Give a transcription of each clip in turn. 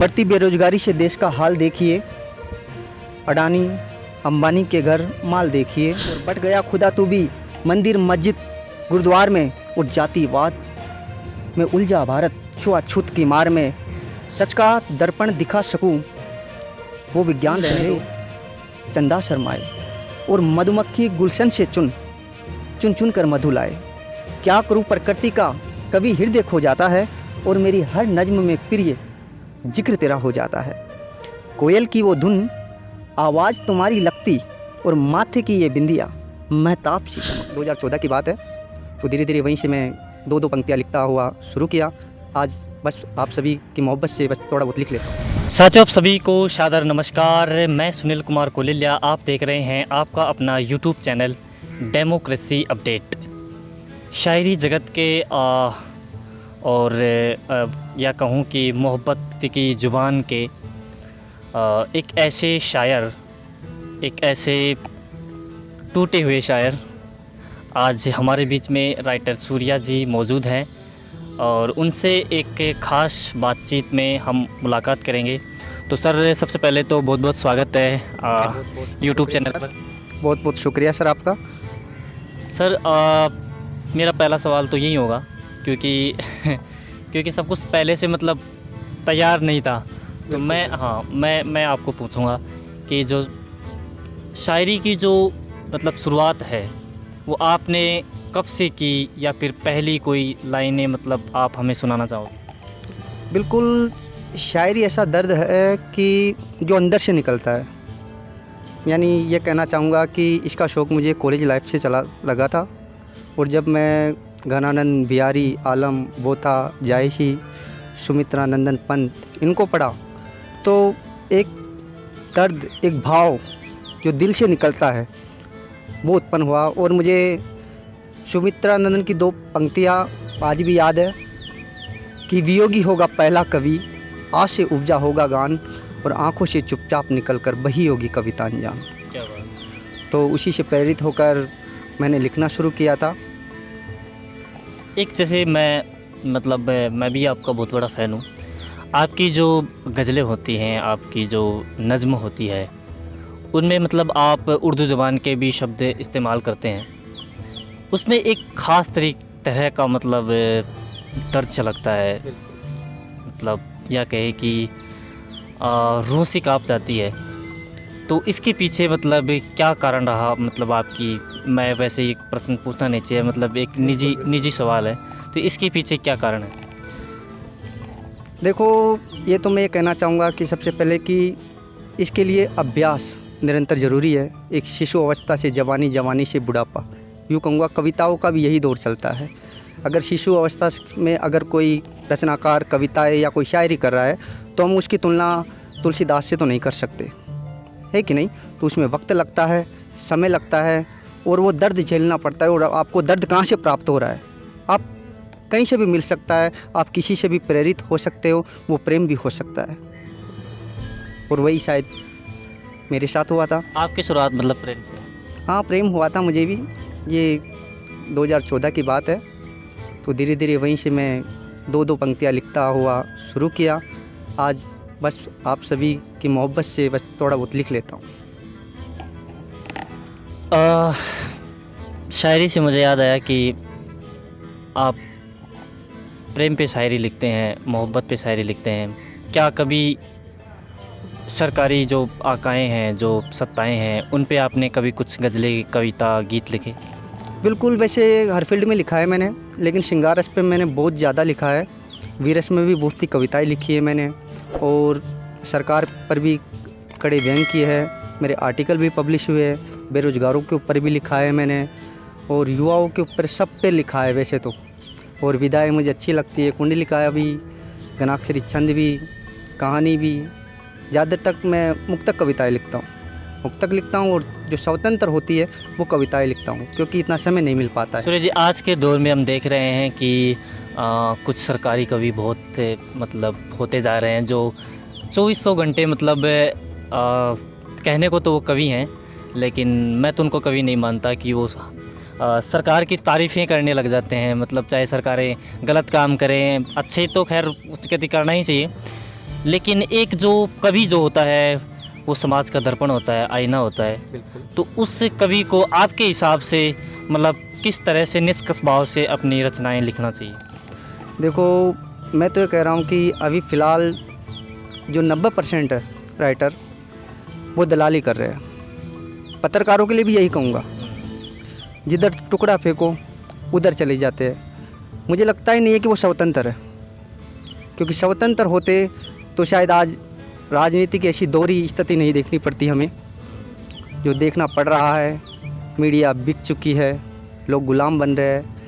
बढ़ती बेरोजगारी से देश का हाल देखिए। अडानी अंबानी के घर माल देखिए। और बढ़ गया खुदा तू भी मंदिर मस्जिद गुरुद्वार में। और जातिवाद में उलझा भारत छुआछूत की मार में। सच का दर्पण दिखा सकूं वो विज्ञान रहे चंदा शर्माए। और मधुमक्खी गुलशन से चुन चुन कर मधु लाए। क्या करूं प्रकृति का कभी हृदय खो जाता है। और मेरी हर नज्म में प्रिय जिक्र तेरा हो जाता है। कोयल की वो धुन आवाज़ तुम्हारी लगती। और माथे की ये बिंदिया महताब सी चमक। 2014 की बात है, तो धीरे धीरे वहीं से मैं दो पंक्तियाँ लिखता हुआ शुरू किया। आज बस आप सभी की मोहब्बत से बस थोड़ा बहुत लिख लेता हूँ। साथियों, आप सभी को सादर नमस्कार। मैं सुनील कुमार कोलिल्या, आप देख रहे हैं आपका अपना यूट्यूब चैनल डेमोक्रेसी अपडेट। शायरी जगत के और या कहूँ कि मोहब्बत की ज़ुबान के एक ऐसे शायर, एक ऐसे टूटे हुए शायर आज हमारे बीच में राइटर सूर्या जी मौजूद हैं और उनसे एक ख़ास बातचीत में हम मुलाकात करेंगे। तो सर, सबसे पहले तो बहुत बहुत स्वागत है यूट्यूब चैनल पर। बहुत बहुत शुक्रिया सर आपका। सर, मेरा पहला सवाल तो यही होगा क्योंकि क्योंकि सब कुछ पहले से मतलब तैयार नहीं था, तो मैं आपको पूछूंगा कि जो शायरी की जो मतलब शुरुआत है वो आपने कब से की, या फिर पहली कोई लाइनें मतलब आप हमें सुनाना चाहोगे? बिल्कुल, शायरी ऐसा दर्द है कि जो अंदर से निकलता है। यानी ये कहना चाहूँगा कि इसका शौक़ मुझे कॉलेज लाइफ से चला लगा था। और जब मैं घनानंद बिहारी आलम बोथा जायसी सुमित्रा नंदन पंत इनको पढ़ा तो एक दर्द, एक भाव जो दिल से निकलता है वो उत्पन्न हुआ। और मुझे सुमित्रा नंदन की दो पंक्तियाँ आज भी याद है कि वियोगी होगा पहला कवि, आज से उपजा होगा गान, और आंखों से चुपचाप निकलकर बही होगी कविता अनजान। क्या बात। तो उसी से प्रेरित होकर मैंने लिखना शुरू किया था। एक जैसे मैं भी आपका बहुत बड़ा फ़ैन हूँ। आपकी जो गज़लें होती हैं, आपकी जो नज़्म होती है, उनमें मतलब आप उर्दू ज़बान के भी शब्द इस्तेमाल करते हैं। उसमें एक ख़ास तरह का मतलब दर्द झलकता है, मतलब या कहे कि रूह सी काँप जाती है। तो इसके पीछे मतलब क्या कारण रहा, मतलब आपकी, मैं वैसे एक प्रश्न पूछना नहीं चाहिए, मतलब एक निजी सवाल है, तो इसके पीछे क्या कारण है? देखो, ये तो मैं ये कहना चाहूँगा कि सबसे पहले कि इसके लिए अभ्यास निरंतर ज़रूरी है। एक शिशु अवस्था से जवानी, जवानी से बुढ़ापा, यूँ कहूँगा कविताओं का भी यही दौर चलता है। अगर शिशु अवस्था में अगर कोई रचनाकार कविताएँ या कोई शायरी कर रहा है तो हम उसकी तुलना तुलसीदास से तो नहीं कर सकते, है कि नहीं। तो उसमें वक्त लगता है, समय लगता है, और वो दर्द झेलना पड़ता है। और आपको दर्द कहाँ से प्राप्त हो रहा है? आप कहीं से भी मिल सकता है, आप किसी से भी प्रेरित हो सकते हो, वो प्रेम भी हो सकता है। और वही शायद मेरे साथ हुआ था। आपकी शुरुआत मतलब प्रेम से? हाँ, प्रेम हुआ था मुझे भी। ये 2014 की बात है, तो धीरे धीरे वहीं से मैं दो पंक्तियाँ लिखता हुआ शुरू किया। आज बस आप सभी की मोहब्बत से बस थोड़ा बहुत लिख लेता हूँ। शायरी से मुझे याद आया कि आप प्रेम पे शायरी लिखते हैं, मोहब्बत पे शायरी लिखते हैं। क्या कभी सरकारी जो आकाएँ हैं, जो सत्ताएँ हैं, उन पे आपने कभी कुछ गज़लें, कविता, गीत लिखे? बिल्कुल, वैसे हर फील्ड में लिखा है मैंने, लेकिन श्रृंगार रस पे मैंने बहुत ज़्यादा लिखा है। वीर रस में भी बहुत सी कविताएँ लिखी है मैंने, और सरकार पर भी कड़े व्यंग किए हैं। मेरे आर्टिकल भी पब्लिश हुए हैं। बेरोज़गारों के ऊपर भी लिखा है मैंने, और युवाओं के ऊपर, सब पे लिखा है वैसे तो। और विदाएँ मुझे अच्छी लगती है, कुंडलिका भी, घनाक्षरी छंद भी, कहानी भी। ज़्यादातर तक मैं मुक्तक कविताएँ लिखता हूँ, मुक्तक लिखता हूँ, और जो स्वतंत्र होती है वो कविताएँ लिखता हूँ, क्योंकि इतना समय नहीं मिल पाता है। सूर्य जी, आज के दौर में हम देख रहे हैं कि कुछ सरकारी कवि बहुत मतलब होते जा रहे हैं जो 2400 घंटे मतलब कहने को तो वो कवि हैं, लेकिन मैं तो उनको कवि नहीं मानता कि वो सरकार की तारीफ़ें करने लग जाते हैं। मतलब चाहे सरकारें गलत काम करें, अच्छे तो खैर उसके करना ही चाहिए, लेकिन एक जो कवि जो होता है वो समाज का दर्पण होता है, आईना होता है। बिल्कुल। तो उस कवि को आपके हिसाब से मतलब किस तरह से निष्कर्ष भाव से अपनी रचनाएं लिखना चाहिए? देखो, मैं तो ये कह रहा हूँ कि अभी फ़िलहाल जो 90% है राइटर, वो दलाली कर रहे हैं। पत्रकारों के लिए भी यही कहूँगा, जिधर टुकड़ा फेंको उधर चले जाते हैं। मुझे लगता ही नहीं है कि वो स्वतंत्र है, क्योंकि स्वतंत्र होते तो शायद आज राजनीति की ऐसी दोहरी स्थिति नहीं देखनी पड़ती हमें, जो देखना पड़ रहा है। मीडिया बिक चुकी है, लोग गुलाम बन रहे हैं।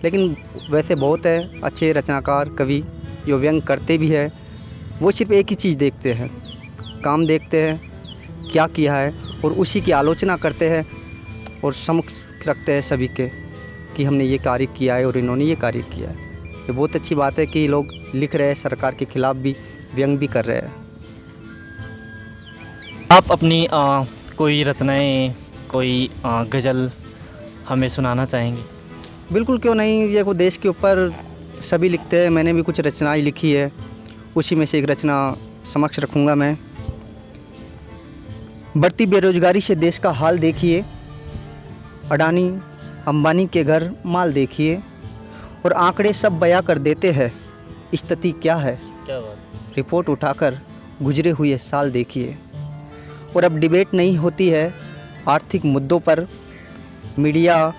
लेकिन वैसे बहुत है अच्छे रचनाकार कवि जो व्यंग करते भी है, वो सिर्फ एक ही चीज़ देखते हैं, काम देखते हैं क्या किया है, और उसी की आलोचना करते हैं और समक्ष रखते हैं सभी के कि हमने ये कार्य किया है और इन्होंने ये कार्य किया है। ये बहुत अच्छी बात है कि लोग लिख रहे हैं, सरकार के खिलाफ भी व्यंग भी कर रहे हैं। आप अपनी कोई रचनाएं, कोई गज़ल हमें सुनाना चाहेंगे? बिल्कुल, क्यों नहीं। ये वो देश के ऊपर सभी लिखते हैं, मैंने भी कुछ रचनाएं लिखी है, उसी में से एक रचना समक्ष रखूँगा मैं। बढ़ती बेरोजगारी से देश का हाल देखिए, अडानी अंबानी के घर माल देखिए, और आंकड़े सब बयां कर देते हैं स्थिति क्या है। क्या बात। रिपोर्ट उठाकर गुजरे हुए साल देखिए। और अब डिबेट नहीं होती है आर्थिक मुद्दों पर, मीडिया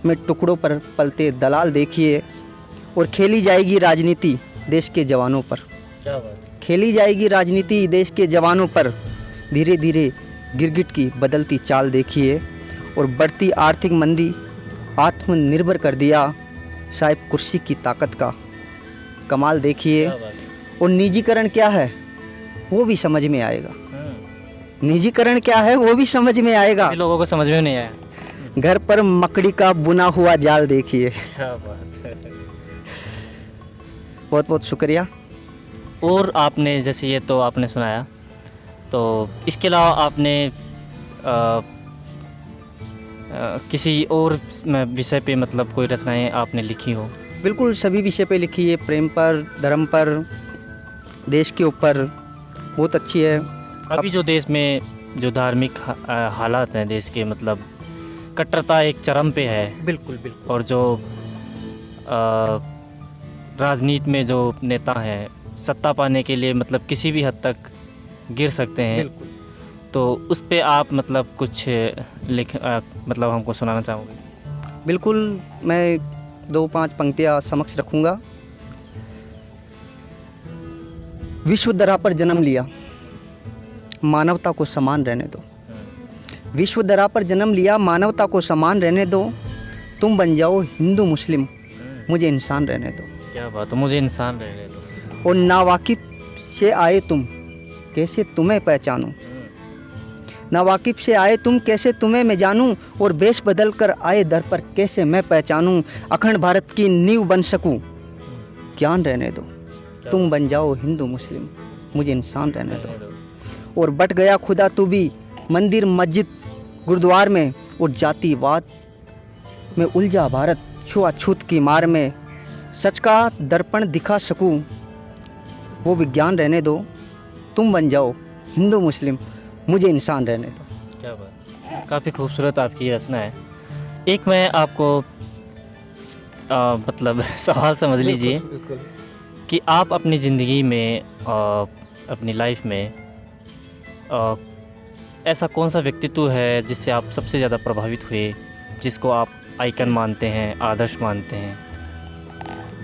में टुकड़ों पर पलते दलाल देखिए, और खेली जाएगी राजनीति देश के जवानों पर। क्या बात। खेली जाएगी राजनीति देश के जवानों पर। धीरे धीरे गिरगिट की बदलती चाल देखिए, और बढ़ती आर्थिक मंदी आत्मनिर्भर कर दिया साहिब कुर्सी की ताकत का कमाल देखिए। क्या बात। और निजीकरण क्या है वो भी समझ में आएगा। निजीकरण क्या है वो भी समझ में आएगा। काफ़ी लोगों को समझ में नहीं आया। घर पर मकड़ी का बुना हुआ जाल देखिए। क्या बात है। बहुत बहुत शुक्रिया। और आपने जैसे ये तो आपने सुनाया, तो इसके अलावा आपने किसी और विषय पे मतलब कोई रचनाएं आपने लिखी हो? बिल्कुल, सभी विषय पे लिखी है, प्रेम पर, धर्म पर, देश के ऊपर। बहुत अच्छी है। अभी जो देश में जो धार्मिक हालात हैं देश के, मतलब कट्टरता एक चरम पे है। बिल्कुल बिल्कुल। और जो राजनीति में जो नेता हैं सत्ता पाने के लिए मतलब किसी भी हद तक गिर सकते हैं। बिल्कुल। तो उस पे आप मतलब कुछ मतलब हमको सुनाना चाहोगे? बिल्कुल, मैं 2-5 पंक्तियाँ समक्ष रखूँगा। विश्व दरा पर जन्म लिया, मानवता को समान रहने दो। विश्व दरा पर जन्म लिया, मानवता को समान रहने दो। तुम बन जाओ हिंदू मुस्लिम, मुझे इंसान रहने दो। क्या बात है, मुझे इंसान रहने दो। और नावाकिफ से आए तुम, कैसे तुम्हें पहचानूं। नावाकिफ से आए तुम, कैसे तुम्हें मैं जानूं। और वेश बदल कर आए दर पर, कैसे मैं पहचानूं। अखंड भारत की नींव बन सकूं, ज्ञान रहने दो। तुम बन जाओ हिंदू मुस्लिम, मुझे इंसान रहने दो। और बट गया खुदा तू भी मंदिर मस्जिद गुरुद्वार में, और जातिवाद में उलझा भारत छुआछूत की मार में। सच का दर्पण दिखा सकूं, वो विज्ञान रहने दो। तुम बन जाओ हिंदू मुस्लिम, मुझे इंसान रहने दो। क्या बात, काफ़ी खूबसूरत आपकी रचना है। एक मैं आपको मतलब सवाल समझ लीजिए कि आप अपनी ज़िंदगी में अपनी लाइफ में ऐसा कौन सा व्यक्तित्व है जिससे आप सबसे ज़्यादा प्रभावित हुए, जिसको आप आइकन मानते हैं, आदर्श मानते हैं?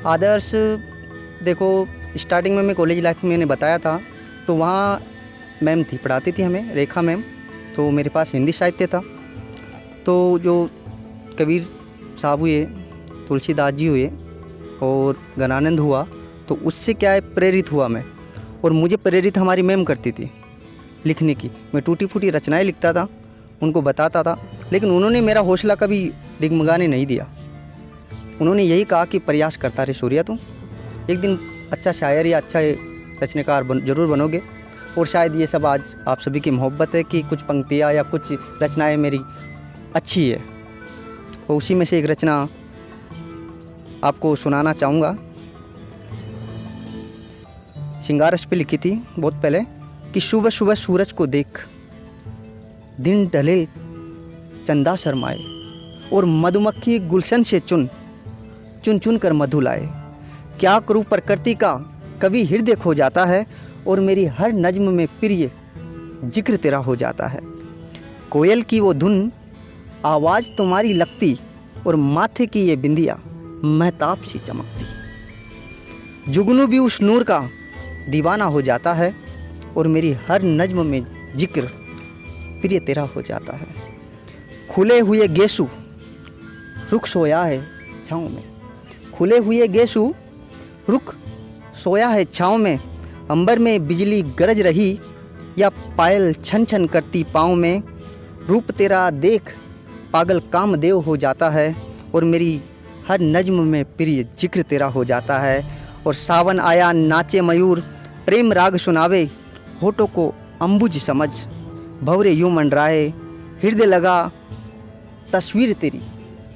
आदर्श, देखो, स्टार्टिंग में मैं कॉलेज लाइफ में मैंने बताया था, तो वहाँ मैम थी, पढ़ाती थी हमें, रेखा मैम। तो मेरे पास हिंदी साहित्य था। तो जो कबीर साहब हुए, तुलसीदास जी हुए और गणानंद हुआ, तो उससे क्या है प्रेरित हुआ मैं। और मुझे प्रेरित हमारी मैम करती थी लिखने की। मैं टूटी फूटी रचनाएं लिखता था, उनको बताता था, लेकिन उन्होंने मेरा हौसला कभी डिगमगाने नहीं दिया। उन्होंने यही कहा कि प्रयास करता रहे सूर्या, तुम एक दिन अच्छा शायर या अच्छा रचनाकार जरूर बनोगे। और शायद ये सब आज आप सभी की मोहब्बत है कि कुछ पंक्तियाँ या कुछ रचनाएं मेरी अच्छी है। तो उसी में से एक रचना आपको सुनाना चाहूँगा। श्रृंगारस पे लिखी थी बहुत पहले कि सुबह सुबह सूरज को देख, दिन ढले चंदा शर्माए, और मधुमक्खी गुलशन से चुन चुन चुन कर मधु लाए। क्या करूँ प्रकृति का कभी हृदय खो जाता है, और मेरी हर नज्म में प्रिय जिक्र तेरा हो जाता है। कोयल की वो धुन आवाज़ तुम्हारी लगती, और माथे की ये बिंदिया महताब सी चमकती। जुगनू भी उस नूर का दीवाना हो जाता है, और मेरी हर नज्म में जिक्र प्रिय तेरा हो जाता है। खुले हुए गेसु रुख सोया है छाँव में, खुले हुए गेसु रुख सोया है छाँव में। अंबर में बिजली गरज रही, या पायल छन छन करती पाँव में। रूप तेरा देख पागल कामदेव हो जाता है, और मेरी हर नज्म में प्रिय जिक्र तेरा हो जाता है। और सावन आया नाचे मयूर, प्रेम राग सुनावे, होठों को अंबुज समझ भंवरे यूं मंडराए। हृदय लगा तस्वीर तेरी,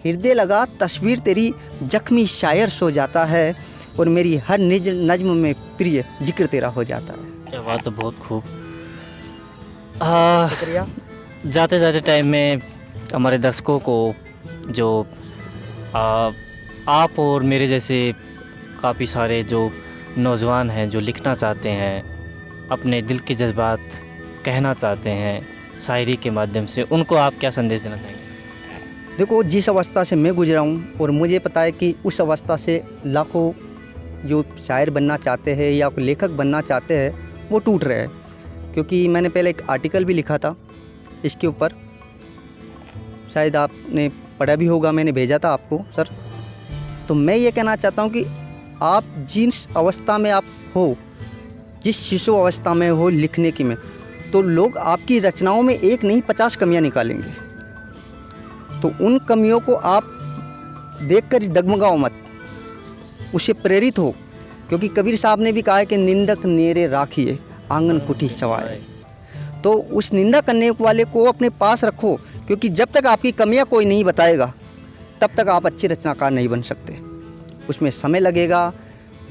हृदय लगा तस्वीर तेरी, जख्मी शायर सो जाता है, और मेरी हर निज नज्म में प्रिय जिक्र तेरा हो जाता है। क्या बात है, बहुत खूब। शुक्रिया। जाते जाते टाइम में हमारे दर्शकों को जो आप और मेरे जैसे काफ़ी सारे जो नौजवान हैं जो लिखना चाहते हैं, अपने दिल के जज्बात कहना चाहते हैं शायरी के माध्यम से, उनको आप क्या संदेश देना चाहेंगे? देखो, जिस अवस्था से मैं गुजरा हूँ, और मुझे पता है कि उस अवस्था से लाखों जो शायर बनना चाहते हैं या लेखक बनना चाहते हैं वो टूट रहे हैं। क्योंकि मैंने पहले एक आर्टिकल भी लिखा था इसके ऊपर, शायद आपने पढ़ा भी होगा, मैंने भेजा था आपको सर। तो मैं ये कहना चाहता हूँ कि आप जिस अवस्था में आप हो, जिस शिशु अवस्था में हो लिखने की में, तो लोग आपकी रचनाओं में एक नहीं 50 कमियाँ निकालेंगे। तो उन कमियों को आप देखकर डगमगाओ मत, उससे प्रेरित हो। क्योंकि कबीर साहब ने भी कहा है कि निंदक नेरे राखिए आंगन कुठी सवाए। तो उस निंदा करने वाले को अपने पास रखो, क्योंकि जब तक आपकी कमियां कोई नहीं बताएगा तब तक आप अच्छे रचनाकार नहीं बन सकते। उसमें समय लगेगा,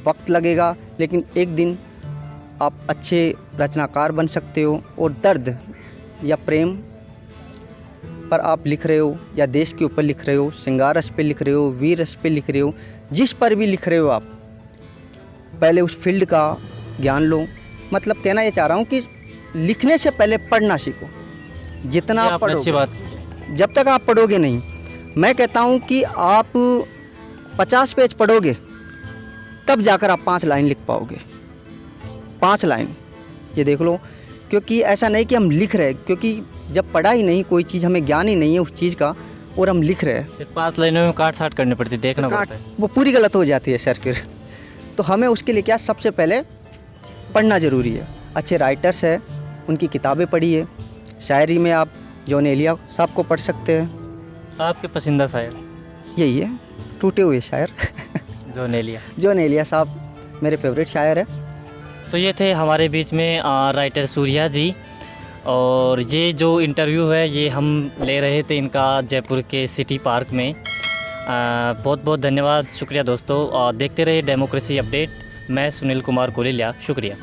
वक्त लगेगा, लेकिन एक दिन आप अच्छे रचनाकार बन सकते हो। और दर्द या प्रेम पर आप लिख रहे हो, या देश के ऊपर लिख रहे हो, श्रृंगार रस पे लिख रहे हो, वीर रस पे लिख रहे हो, जिस पर भी लिख रहे हो, आप पहले उस फील्ड का ज्ञान लो। मतलब कहना ये चाह रहा हूँ कि लिखने से पहले पढ़ना सीखो। जितना आप अच्छी बात। पढ़ोगे, जब तक आप पढ़ोगे नहीं, मैं कहता हूँ कि आप 50 पेज पढ़ोगे तब जाकर आप 5 लाइन लिख पाओगे। 5 लाइन ये देख लो। क्योंकि ऐसा नहीं कि हम लिख रहे हैं, क्योंकि जब पढ़ा ही नहीं कोई चीज़, हमें ज्ञान ही नहीं है उस चीज़ का, और हम लिख रहे हैं, फिर 5 लाइनों में काट छाट करनी पड़ती, देखना पड़ता है, वो पूरी गलत हो जाती है सर फिर। तो हमें उसके लिए क्या, सबसे पहले पढ़ना ज़रूरी है। अच्छे राइटर्स हैं, उनकी किताबें पढ़िए। शायरी में आप जॉन एलिया साहब को पढ़ सकते हैं। आपके पसंदीदा शायर? यही है, टूटे हुए शायर जॉन एलिया। जॉन एलिया साहब मेरे फेवरेट शायर है। तो ये थे हमारे बीच में राइटर सूर्या जी, और ये जो इंटरव्यू है ये हम ले रहे थे इनका जयपुर के सिटी पार्क में। बहुत बहुत धन्यवाद, शुक्रिया दोस्तों। देखते रहिए डेमोक्रेसी अपडेट। मैं सुनील कुमार कोलिल्या, शुक्रिया।